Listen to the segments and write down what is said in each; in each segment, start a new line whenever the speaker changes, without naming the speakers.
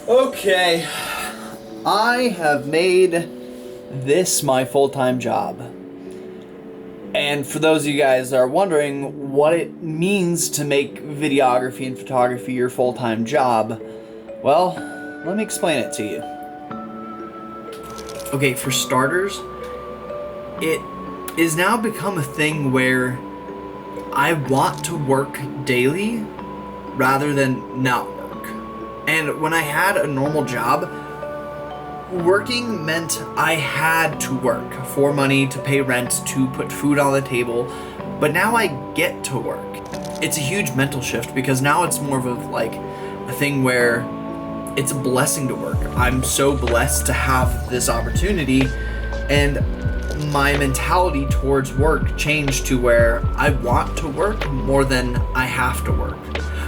Okay, I have made this my full-time job. And for those of you guys that are wondering what it means to make videography and photography your full-time job, well, let me explain it to you. Okay, for starters, it is now become a thing where I want to work daily rather than not work. And when I had a normal job, working meant I had to work for money, to pay rent, to put food on the table. But now I get to work. It's a huge mental shift because now it's more of a thing where it's a blessing to work. I'm so blessed to have this opportunity, and my mentality towards work changed to where I want to work more than I have to work.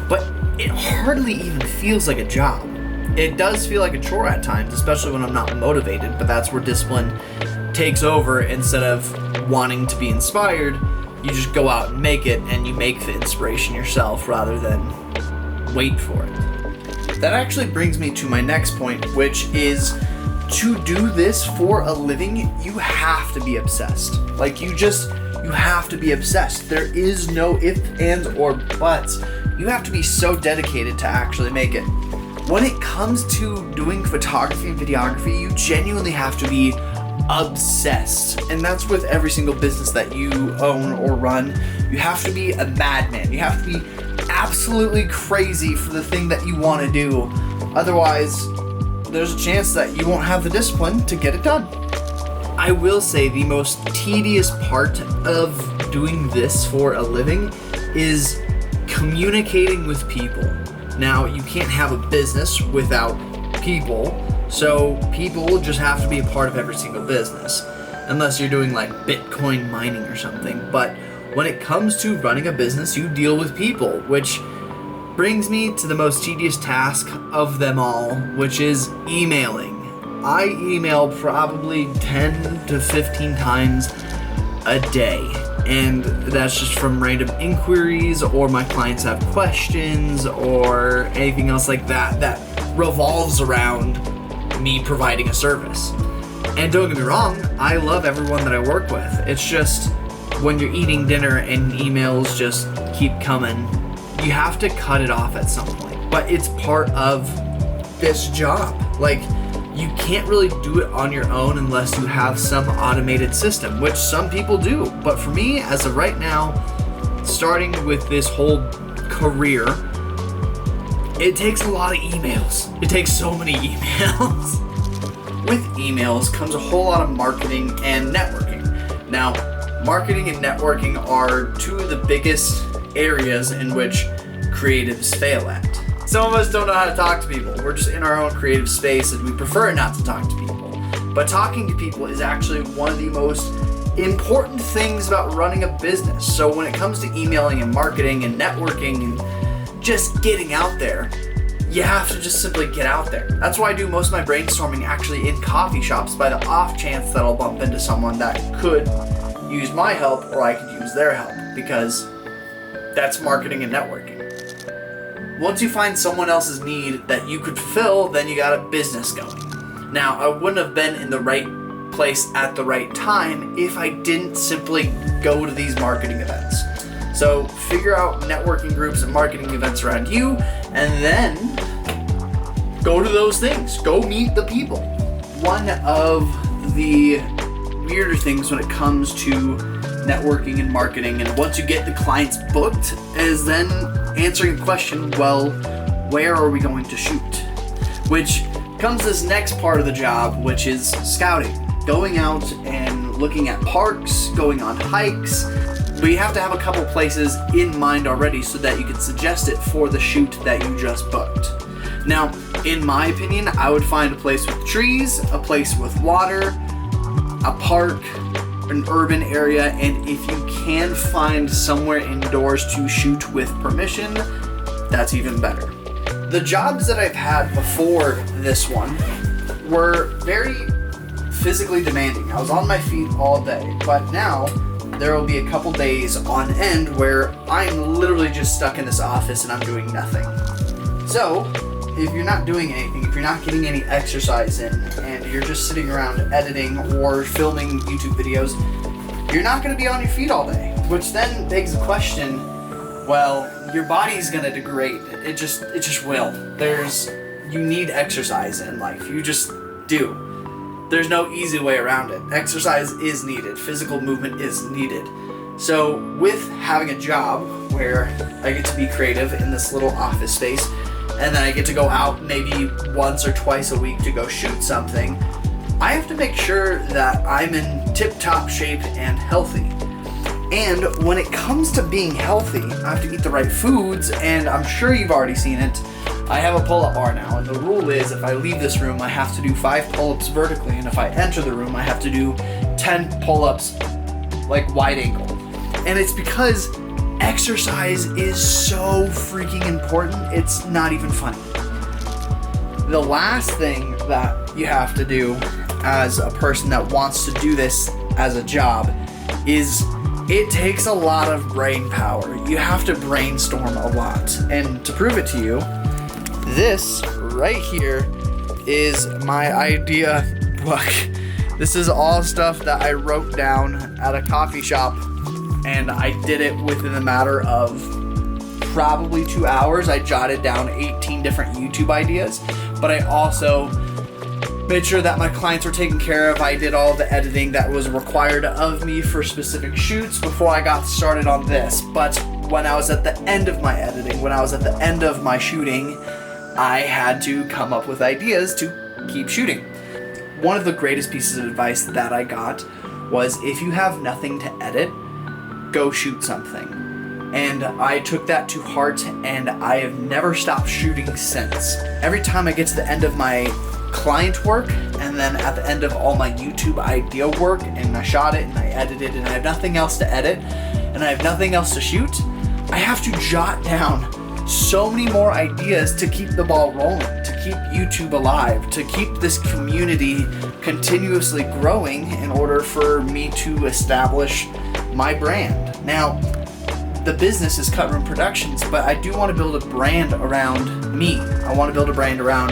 But it hardly even feels like a job. It does feel like a chore at times, especially when I'm not motivated, but that's where discipline takes over. Instead of wanting to be inspired, you just go out and make it, and you make the inspiration yourself rather than wait for it. That actually brings me to my next point, which is to do this for a living, you have to be obsessed. You have to be obsessed. There is no ifs, ands, or buts. You have to be so dedicated to actually make it. When it comes to doing photography and videography, you genuinely have to be obsessed. And that's with every single business that you own or run. You have to be a madman. You have to be absolutely crazy for the thing that you want to do. Otherwise, there's a chance that you won't have the discipline to get it done. I will say the most tedious part of doing this for a living is communicating with people. Now, you can't have a business without people, so people just have to be a part of every single business, unless you're doing like Bitcoin mining or something. But when it comes to running a business, you deal with people, which brings me to the most tedious task of them all, which is emailing. I email probably 10 to 15 times a day. And that's just from random inquiries, or my clients have questions, or anything else like that revolves around me providing a service. And don't get me wrong, I love everyone that I work with. It's just when you're eating dinner and emails just keep coming, you have to cut it off at some point. But it's part of this job. You can't really do it on your own unless you have some automated system, which some people do. But for me, as of right now, starting with this whole career, it takes a lot of emails. It takes so many emails. With emails comes a whole lot of marketing and networking. Now, marketing and networking are two of the biggest areas in which creatives fail at. Some of us don't know how to talk to people. We're just in our own creative space and we prefer not to talk to people. But talking to people is actually one of the most important things about running a business. So when it comes to emailing and marketing and networking and just getting out there, you have to just simply get out there. That's why I do most of my brainstorming actually in coffee shops, by the off chance that I'll bump into someone that could use my help or I could use their help, because that's marketing and networking. Once you find someone else's need that you could fulfill, then you got a business going. Now, I wouldn't have been in the right place at the right time if I didn't simply go to these marketing events. So figure out networking groups and marketing events around you, and then go to those things. Go meet the people. One of the weirder things when it comes to networking and marketing, and once you get the clients booked, is then answering the question, well, where are we going to shoot? Which comes this next part of the job, which is scouting. Going out and looking at parks, going on hikes, but you have to have a couple places in mind already so that you can suggest it for the shoot that you just booked. Now, in my opinion, I would find a place with trees, a place with water, a park, an urban area, and if you can find somewhere indoors to shoot with permission, that's even better. The jobs that I've had before this one were very physically demanding. I was on my feet all day, but now there will be a couple days on end where I'm literally just stuck in this office and I'm doing nothing. So if you're not doing anything, if you're not getting any exercise in, and you're just sitting around editing or filming YouTube videos, you're not going to be on your feet all day. Which then begs the question, well, your body's going to degrade. It just will. You need exercise in life. You just do. There's no easy way around it. Exercise is needed. Physical movement is needed. So with having a job where I get to be creative in this little office space, and then I get to go out maybe once or twice a week to go shoot something, I have to make sure that I'm in tip-top shape and healthy. And when it comes to being healthy, I have to eat the right foods, and I'm sure you've already seen it. I have a pull-up bar now, and the rule is if I leave this room, I have to do 5 pull-ups vertically, and if I enter the room, I have to do 10 pull-ups like wide angle. And it's because exercise is so freaking important, it's not even funny. The last thing that you have to do as a person that wants to do this as a job is it takes a lot of brain power. You have to brainstorm a lot. And to prove it to you, this right here is my idea book. This is all stuff that I wrote down at a coffee shop, and I did it within a matter of probably 2 hours. I jotted down 18 different YouTube ideas, but I also made sure that my clients were taken care of. I did all the editing that was required of me for specific shoots before I got started on this. But when I was at the end of my editing, when I was at the end of my shooting, I had to come up with ideas to keep shooting. One of the greatest pieces of advice that I got was, if you have nothing to edit, go shoot something. And I took that to heart, and I have never stopped shooting since. Every time I get to the end of my client work, and then at the end of all my YouTube idea work, and I shot it and I edited and I have nothing else to edit and I have nothing else to shoot, I have to jot down so many more ideas to keep the ball rolling, to keep YouTube alive, to keep this community continuously growing in order for me to establish my brand. Now, the business is Cut Room Productions, but I do want to build a brand around me. I want to build a brand around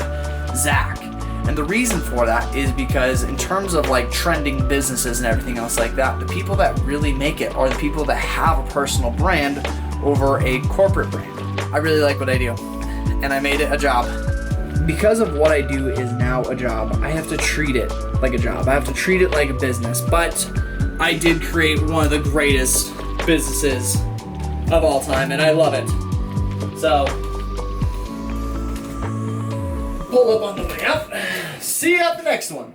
Zach. And the reason for that is because in terms of like trending businesses and everything else like that, the people that really make it are the people that have a personal brand over a corporate brand. I really like what I do, and I made it a job. Because of what I do is now a job, I have to treat it like a job. I have to treat it like a business, but I did create one of the greatest businesses of all time, and I love it. So, pull up on the way up. See you at the next one.